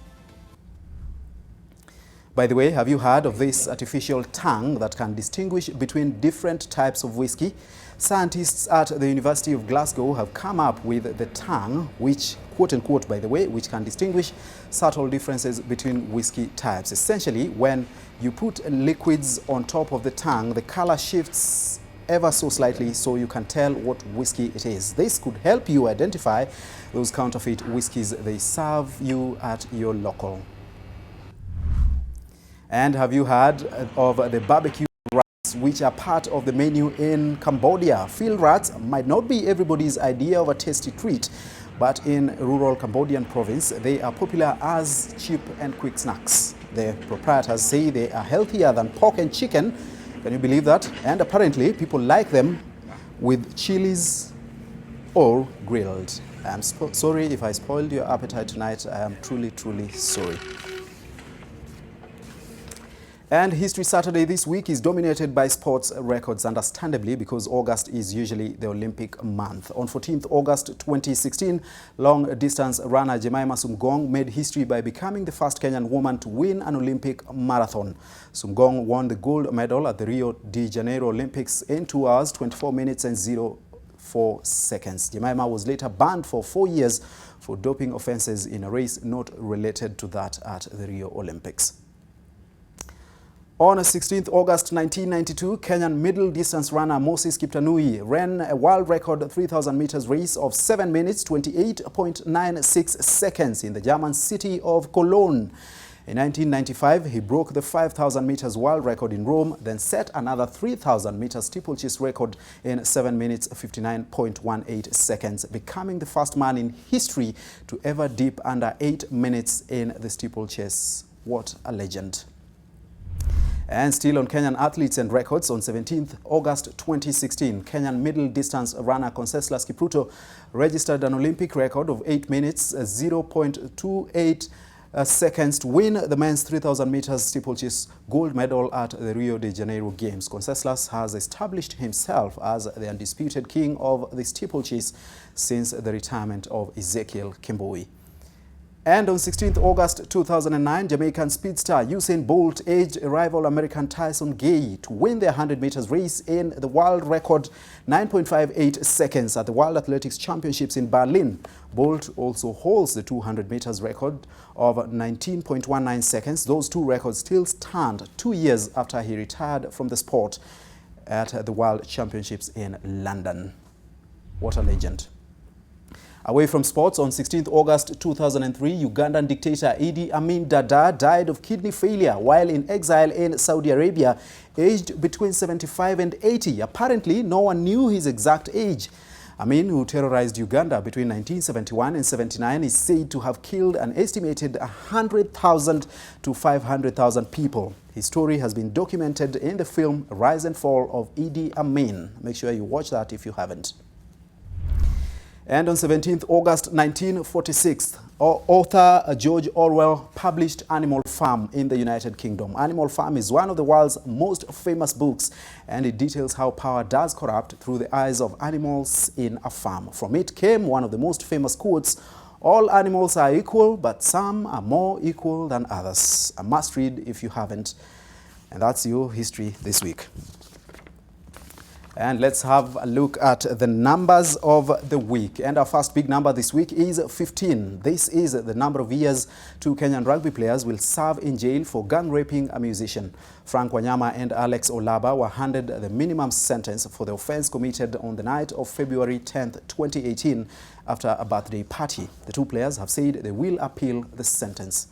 By the way, have you heard of this artificial tongue that can distinguish between different types of whiskey? Scientists at the University of Glasgow have come up with the tongue, which, quote-unquote, by the way, which can distinguish subtle differences between whiskey types. Essentially, when you put liquids on top of the tongue, the color shifts ever so slightly so you can tell what whiskey it is. This could help you identify those counterfeit whiskeys they serve you at your local. And have you heard of the barbecue rats, which are part of the menu in Cambodia? Field rats might not be everybody's idea of a tasty treat, but in rural Cambodian province, they are popular as cheap and quick snacks. The proprietors say they are healthier than pork and chicken. Can you believe that? And apparently, people like them with chilies or grilled. I'm sorry if I spoiled your appetite tonight. I am truly, truly sorry. And History Saturday this week is dominated by sports records, understandably, because August is usually the Olympic month. On 14th August 2016, long-distance runner Jemima Sumgong made history by becoming the first Kenyan woman to win an Olympic marathon. Sumgong won the gold medal at the Rio de Janeiro Olympics in 2 hours, 24 minutes and 04 seconds. Jemima was later banned for 4 years for doping offenses in a race not related to that at the Rio Olympics. On 16th August 1992, Kenyan middle-distance runner Moses Kiptanui ran a world record 3,000 meters race of 7 minutes 28.96 seconds in the German city of Cologne. In 1995, he broke the 5,000 meters world record in Rome, then set another 3,000 meters steeplechase record in 7 minutes 59.18 seconds, becoming the first man in history to ever dip under 8 minutes in the steeplechase. What a legend. And still on Kenyan athletes and records, on 17th August 2016, Kenyan middle-distance runner Conseslus Kipruto registered an Olympic record of 8 minutes 0.28 seconds to win the men's 3,000 meters steeplechase gold medal at the Rio de Janeiro Games. Conseslus has established himself as the undisputed king of the steeplechase since the retirement of Ezekiel Kimboi. And on 16th August 2009, Jamaican speedster Usain Bolt edged rival American Tyson Gay to win the 100 meters race in the world record 9.58 seconds at the World Athletics Championships in Berlin. Bolt also holds the 200 meters record of 19.19 seconds. Those two records still stand 2 years after he retired from the sport at the World Championships in London. What a legend. Away from sports, on 16th August 2003, Ugandan dictator Idi Amin Dada died of kidney failure while in exile in Saudi Arabia, aged between 75 and 80. Apparently, no one knew his exact age. Amin, who terrorized Uganda between 1971 and 79, is said to have killed an estimated 100,000 to 500,000 people. His story has been documented in the film Rise and Fall of Idi Amin. Make sure you watch that if you haven't. And on 17th August 1946, author George Orwell published Animal Farm in the United Kingdom. Animal Farm is one of the world's most famous books, and it details how power does corrupt through the eyes of animals in a farm. From it came one of the most famous quotes, "All animals are equal, but some are more equal than others." A must read if you haven't. And that's your history this week. And let's have a look at the numbers of the week. And our first big number this week is 15. This is the number of years 2 Kenyan rugby players will serve in jail for gang raping a musician. Frank Wanyama and Alex Olaba were handed the minimum sentence for the offense committed on the night of February 10th, 2018 after a birthday party. The two players have said they will appeal the sentence.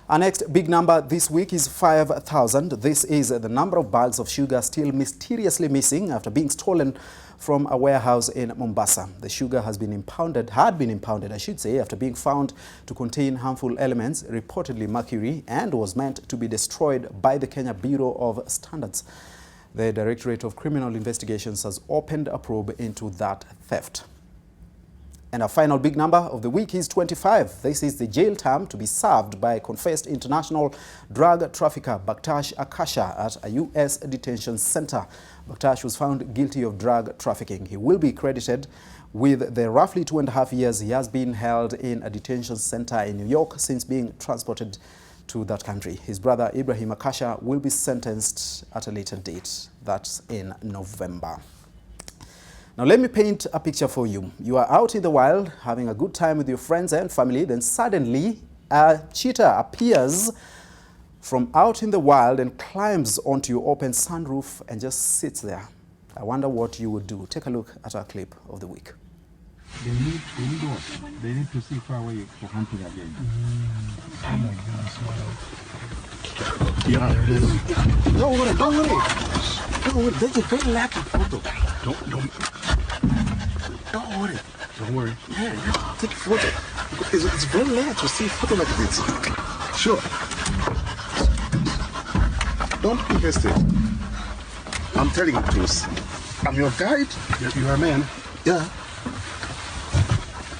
Our next big number this week is 5,000. This is the number of bags of sugar still mysteriously missing after being stolen from a warehouse in Mombasa. The sugar had been impounded, after being found to contain harmful elements, reportedly mercury, and was meant to be destroyed by the Kenya Bureau of Standards. The Directorate of Criminal Investigations has opened a probe into that theft. And our final big number of the week is 25. This is the jail term to be served by confessed international drug trafficker Baktash Akasha at a U.S. detention center. Baktash was found guilty of drug trafficking. He will be credited with the roughly 2.5 years he has been held in a detention center in New York since being transported to that country. His brother Ibrahim Akasha will be sentenced at a later date. That's in November. Now let me paint a picture for you. You are out in the wild having a good time with your friends and family, then suddenly a cheetah appears from out in the wild and climbs onto your open sunroof and just sits there. I wonder what you would do. Take a look at our clip of the week. They need what? They need to see far away for hunting again. Oh my goodness, wow. Yeah, there it is. Don't worry. Don't worry. There's a very lucky photo. Don't worry. Yeah, take a photo. It's very rare to see a photo like this. Sure. Don't be hasty. I'm telling you the truth. I'm your guide. You are a man. Yeah.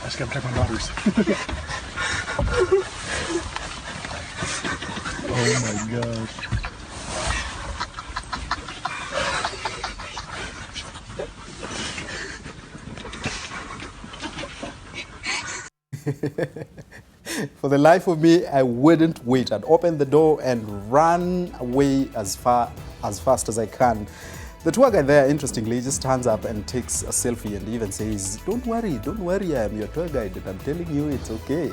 I just gotta check my daughters. Oh my gosh. For the life of me, I wouldn't wait. I'd open the door and run away as fast as I can. The tour guide there, interestingly, just stands up and takes a selfie and even says, don't worry, I am your tour guide and I'm telling you it's okay.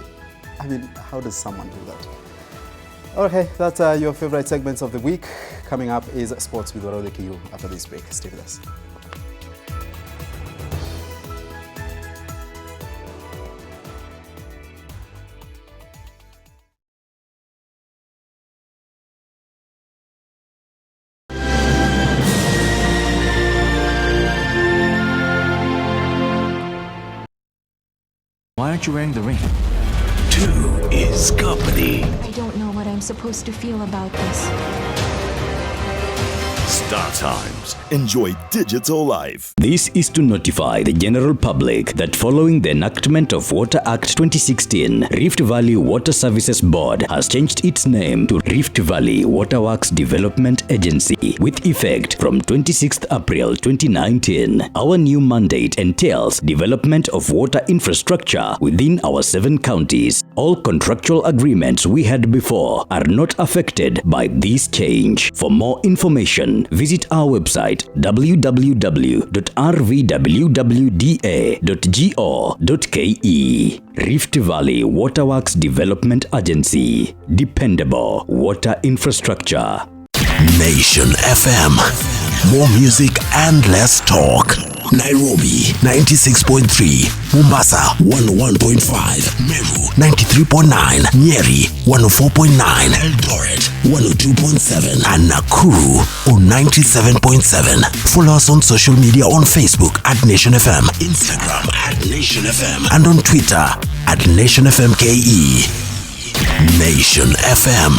I mean, how does someone do that? Okay, that's your favorite segments of the week. Coming up is Sports with Warole Kiyu after this break. Stay with us. Why aren't you wearing the ring? 2 is company. I don't know what I'm supposed to feel about this. Star Times. Enjoy digital life. This is to notify the general public that following the enactment of Water Act 2016, Rift Valley Water Services Board has changed its name to Rift Valley Waterworks Development Agency with effect from 26th April 2019. Our new mandate entails development of water infrastructure within our 7 counties. All contractual agreements we had before are not affected by this change. For more information, visit our website www.rvwwda.go.ke. Rift Valley Waterworks Development Agency. Dependable water infrastructure. Nation FM. More music and less talk. Nairobi 96.3, Mombasa 101.5, Meru 93.9, Nyeri 104.9, Eldoret 102.7, and Nakuru on 97.7. Follow us on social media on Facebook at Nation FM, Instagram at Nation FM, and on Twitter at Nation FM KE. Nation FM.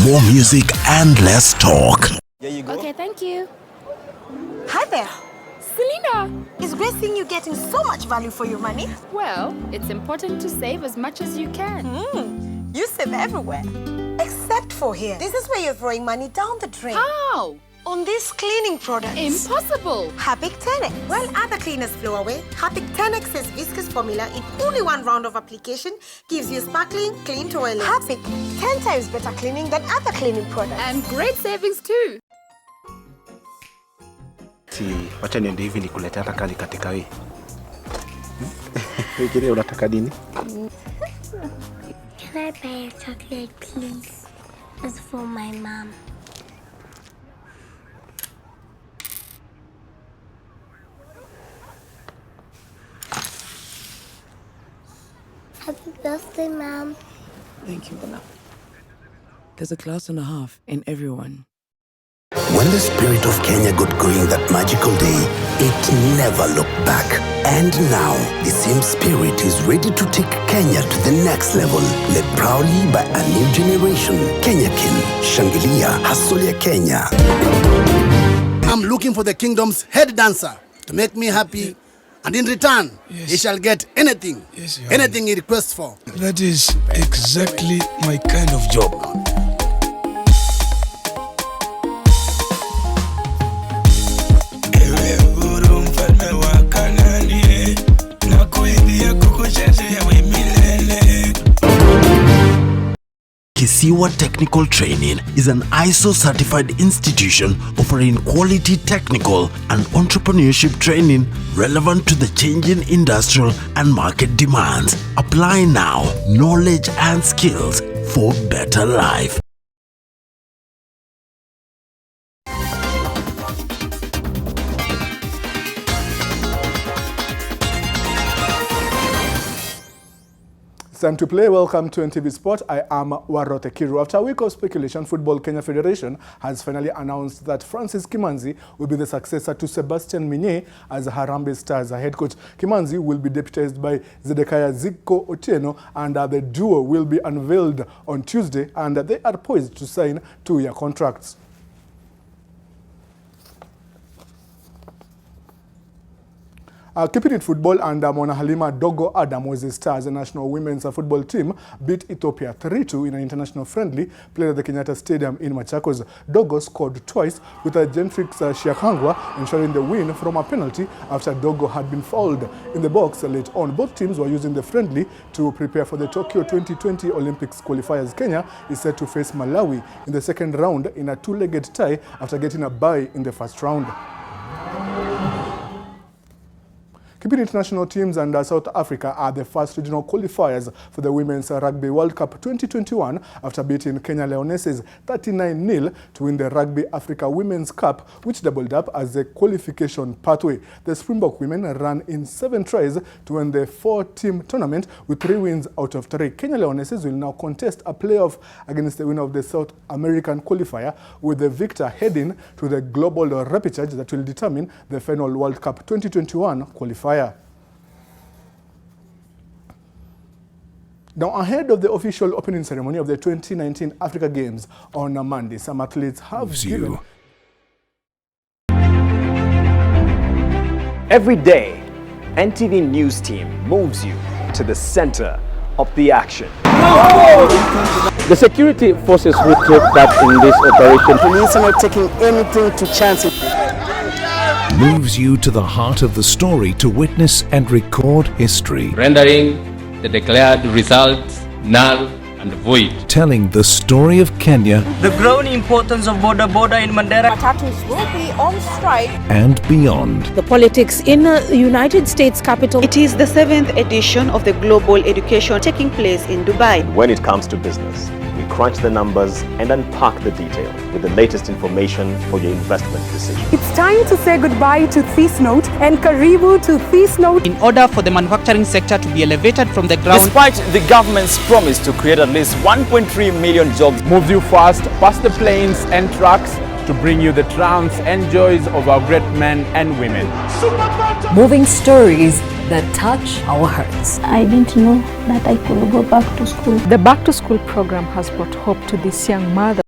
More music and less talk. There you go. Okay, thank you. Hi there. Selena! It's great seeing you getting so much value for your money. Well, it's important to save as much as you can. You save everywhere. Except for here. This is where you're throwing money down the drain. How? On these cleaning products. Impossible! Harpic 10X. While other cleaners flow away, Harpic 10X's viscous formula in only one round of application gives you sparkling, clean toilet. Harpic, 10 times better cleaning than other cleaning products. And great savings too. Wacha niende hivi nikulete hata kali katika hii. Wewe unataka nini? Can I buy a chocolate, please? It's for my mom. Happy birthday, Mom. Thank you, Bella. There's a class and a half in everyone. When the spirit of Kenya got going that magical day, it never looked back. And now, the same spirit is ready to take Kenya to the next level, led proudly by a new generation. Kenyakin, Shangilia, Hustler Kenya. I'm looking for the kingdom's head dancer to make me happy, and in return, he shall get anything, anything he requests for. That is exactly my kind of job. Kisiwa Technical Training is an ISO-certified institution offering quality technical and entrepreneurship training relevant to the changing industrial and market demands. Apply now. Knowledge and skills for better life. It's time to play. Welcome to NTV Sport. I am Warote Kiru. After a week of speculation, Football Kenya Federation has finally announced that Francis Kimanzi will be the successor to Sebastian Minye as Harambee Stars head coach. Kimanzi will be deputized by Zedekiah Ziko Otieno, and the duo will be unveiled on Tuesday, and they are poised to sign 2-year contracts. Keeping it football, and Mona Halima Dogo Adam was the Stars national women's football team beat Ethiopia 3-2 in an international friendly played at the Kenyatta Stadium in Machakos. Dogo scored twice, with a Gentrix Shiakangwa ensuring the win from a penalty after Dogo had been fouled in the box late on. Both teams were using the friendly to prepare for the Tokyo 2020 Olympics qualifiers. Kenya is set to face Malawi in the second round in a two-legged tie after getting a bye in the first round. Keeping international teams and South Africa are the first regional qualifiers for the Women's Rugby World Cup 2021 after beating Kenya Lionesses 39-0 to win the Rugby Africa Women's Cup, which doubled up as a qualification pathway. The Springbok women ran in 7 tries to win the 4-team tournament with 3 wins out of 3. Kenya Lionesses will now contest a playoff against the winner of the South American qualifier, with the victor heading to the global repechage that will determine the final World Cup 2021 qualifier. Now, ahead of the official opening ceremony of the 2019 Africa Games on Monday, some athletes have given... Every day, NTV News Team moves you to the center of the action. The security forces who took that in this operation. Police are not taking anything to chance it. Moves you to the heart of the story to witness and record history. Rendering the declared results null and void. Telling the story of Kenya The growing importance of border in Mandera. Matatus will be on strike. and beyond. The politics in the United States capital. It is the 7th edition of the Global Education taking place in Dubai. When it comes to business, we crunch the numbers and unpack the detail with the latest information for your investment decision. It's time to say goodbye to this note and karibu to this note. In order for the manufacturing sector to be elevated from the ground. Despite the government's promise to create at least 1.3 million jobs, moves you fast past the planes and trucks to bring you the triumphs and joys of our great men and women. Moving stories that touch our hearts. I didn't know that I could go back to school. The Back to School program has brought hope to this young mother.